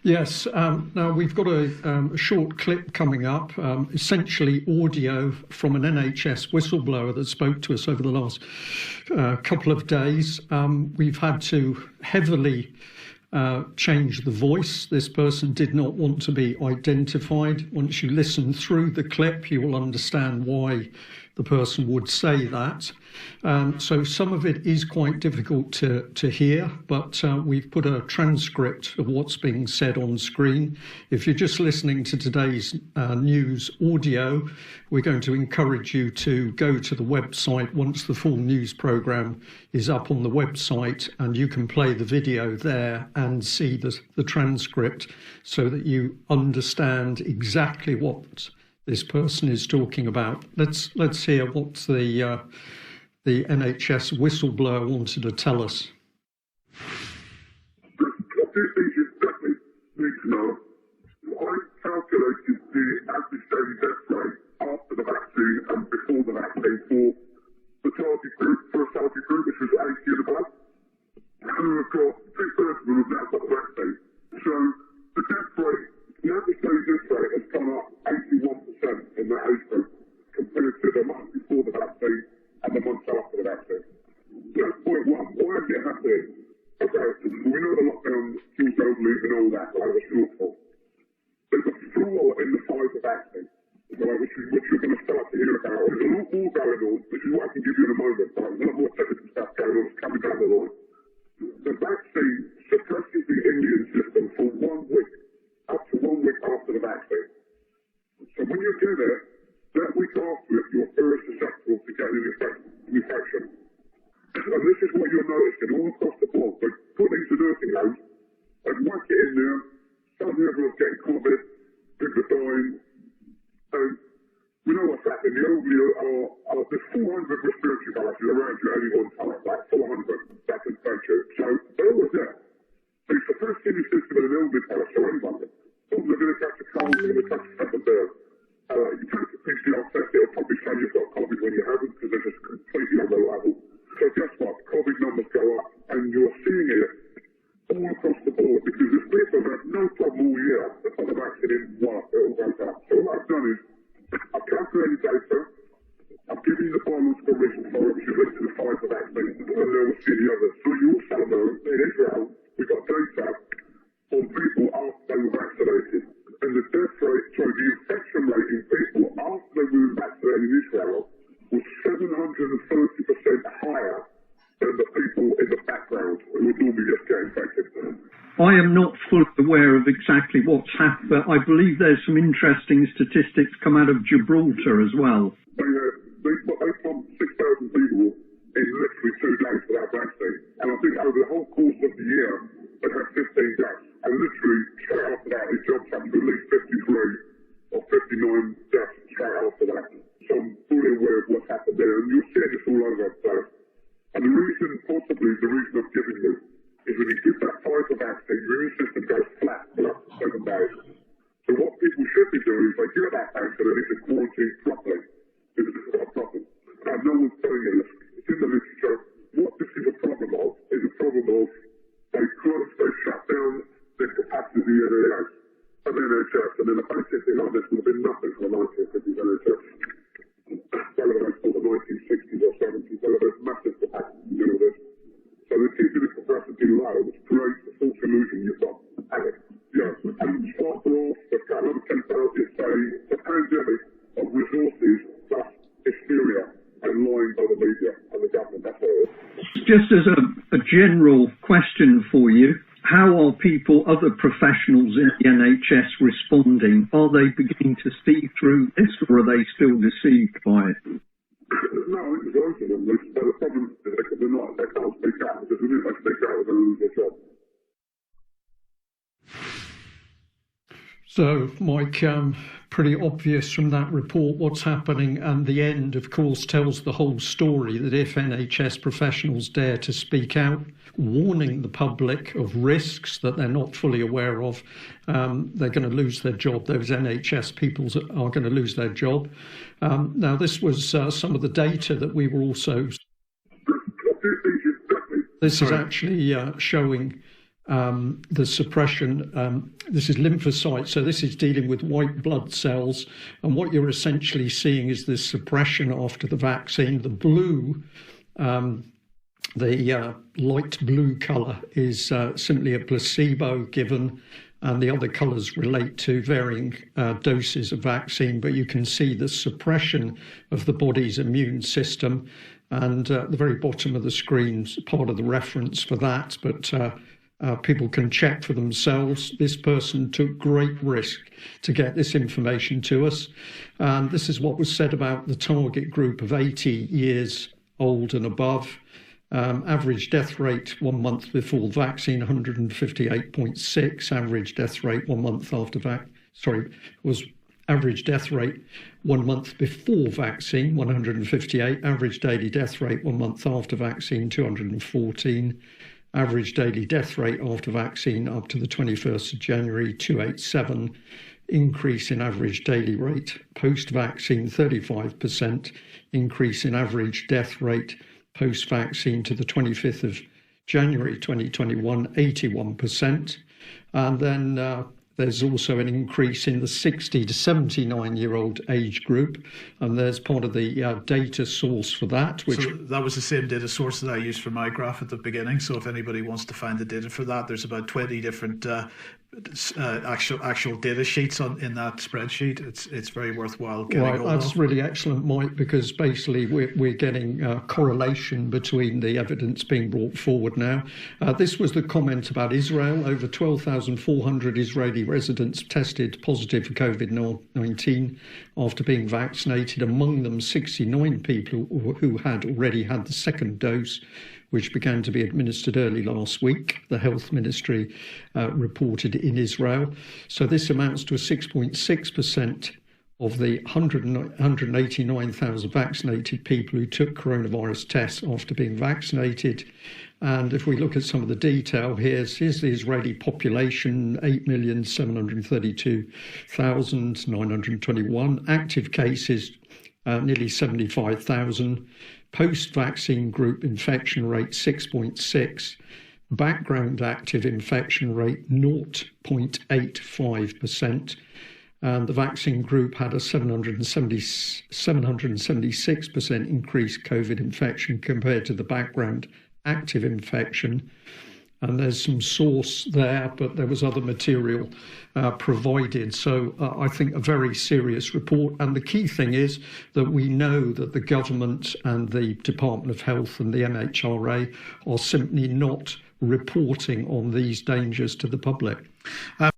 Yes, now we've got a short clip coming up, essentially audio from an NHS whistleblower that spoke to us over the last couple of days. We've had to heavily change the voice. This person did not want to be identified. Once you listen through the clip, you will understand why the person would say that. So some of it is quite difficult to hear, but we've put a transcript of what's being said on screen. If you're just listening to today's news audio, we're going to encourage you to go to the website once the full news programme is up on the website, and you can play the video there and see the transcript so that you understand exactly what this person is talking about. Let's hear what the NHS whistleblower wanted to tell us. A few things you definitely need to know. I calculated the average daily death rate after the vaccine and before the vaccine for a target group, which was 80 and above, who have got 2/3 of them have now got the vaccine. So the death rate, the average daily death rate has gone up 81% in that age group compared to the month before the vaccine and the months after the vaccine. So that's point one. Why is it happening? Okay, we know the lockdown kills elderly and all that, right? It's awful. There's a flaw in the Pfizer vaccine, right, which you're going to start to hear about. There's a lot more going on, which is what I can give you in a moment, right? There's a lot more technical stuff going on. It's coming down the line. The vaccine suppresses the immune system for 1 week, up to 1 week after the vaccine. So when you get it, that week after it, you're very susceptible to getting an infection. And this is what you're noticing all across the board. They put into nursing homes, they whack it in there, suddenly everyone's getting COVID, people are dying, and we know what's happening. The elderly there's 400 respiratory viruses around you at any one time, like 400 that can infect you. So they're always there. So it's the first immune system in an elderly person, or anybody. Some are going to catch a cold, they're going to catch a second bird. You take a PCR test, it'll probably say you've got COVID when you haven't, because they're just completely unreliable. So guess what? COVID numbers go up, and you're seeing it all across the board, because there's people that have no problem all year, but the vaccine didn't work, it all goes up. So what I've done is, I've calculated data, I've given you the biological reason for it, which is linked to the Pfizer vaccine, and then we'll see the others. So you also know, in Israel, we've got data on people after they were vaccinated. And the death rate, the infection rate in people after they were vaccinated in Israel was 730% higher than the people in the background who would normally just get infected. I am not fully aware of exactly what's happened, but I believe there's some interesting statistics come out of Gibraltar as well. They pumped 6,000 people in literally 2 days for that vaccine. And I think over the whole course of the year, they had 15 deaths. And literally, straight after that, it jumped up to at least 53 or 59 deaths straight after that. So I'm fully aware of what's happened there. And you'll see this all over the place. And the reason I'm giving you, is when you give that Pfizer vaccine, your immune system goes flat for up to 7 days. So what people should be doing is they get that vaccine and they need to quarantine properly. Because this is a problem. And no one's telling you this. It's in the literature. What this is a problem of is a problem of they shut down the capacity of the NHS, and then basically like this would have been nothing for the 1950s NHS. Whether they call the 1960s or 70s, whether there's massive capacity to do this. So they're keeping the capacity low, which creates the false illusion you've got panic. Yes, and start off, they've got another 10,000 say the pandemic of resources plus hysteria and lying by the media and the government. That's all it is. Just as a general question for you, how are people, other professionals in the NHS responding? Are they beginning to see through this, or are they still deceived by it? No, I think there's loads of them. But the problem is they're not, they can't speak out, because if they speak out, they're going to lose their job. So, Mike, pretty obvious from that report what's happening, and the end, of course, tells the whole story, that if NHS professionals dare to speak out, warning the public of risks that they're not fully aware of, they're going to lose their job. Those NHS people are going to lose their job. Now, this was some of the data that we were also... This is actually showing the suppression. This is lymphocytes, so this is dealing with white blood cells, and what you're essentially seeing is this suppression after the vaccine. The blue, the light blue colour is simply a placebo given, and the other colours relate to varying doses of vaccine, but you can see the suppression of the body's immune system, and at the very bottom of the screen's part of the reference for that, but people can check for themselves. This person took great risk to get this information to us, and this is what was said about the target group of 80 years old and above. Average death rate 1 month before vaccine, 158.6. Average death rate 1 month after was average death rate 1 month before vaccine, 158. Average daily death rate 1 month after vaccine, 214. Average daily death rate after vaccine up to the 21st of January, 287. Increase in average daily rate post-vaccine, 35%. Increase in average death rate post-vaccine to the 25th of January 2021, 81%. And then there's also an increase in the 60 to 79-year-old age group, and there's part of the data source for that. So that was the same data source that I used for my graph at the beginning. So if anybody wants to find the data for that, there's about 20 different actual data sheets in that spreadsheet. It's very worthwhile getting right, that's really excellent, Mike, because basically we're getting correlation between the evidence being brought forward now. This was the comment about Israel. Over 12,400 Israeli residents tested positive for COVID-19 after being vaccinated, among them 69 people who had already had the second dose, which began to be administered early last week, the Health Ministry reported in Israel. So this amounts to a 6.6% of the 189,000 vaccinated people who took coronavirus tests after being vaccinated. And if we look at some of the detail, here's the Israeli population, 8,732,921. Active cases, nearly 75,000. Post-vaccine group infection rate 6.6, background active infection rate 0.85%, and the vaccine group had a 776% increased COVID infection compared to the background active infection. And there's some source there, but there was other material provided. So I think a very serious report. And the key thing is that we know that the government and the Department of Health and the MHRA are simply not reporting on these dangers to the public.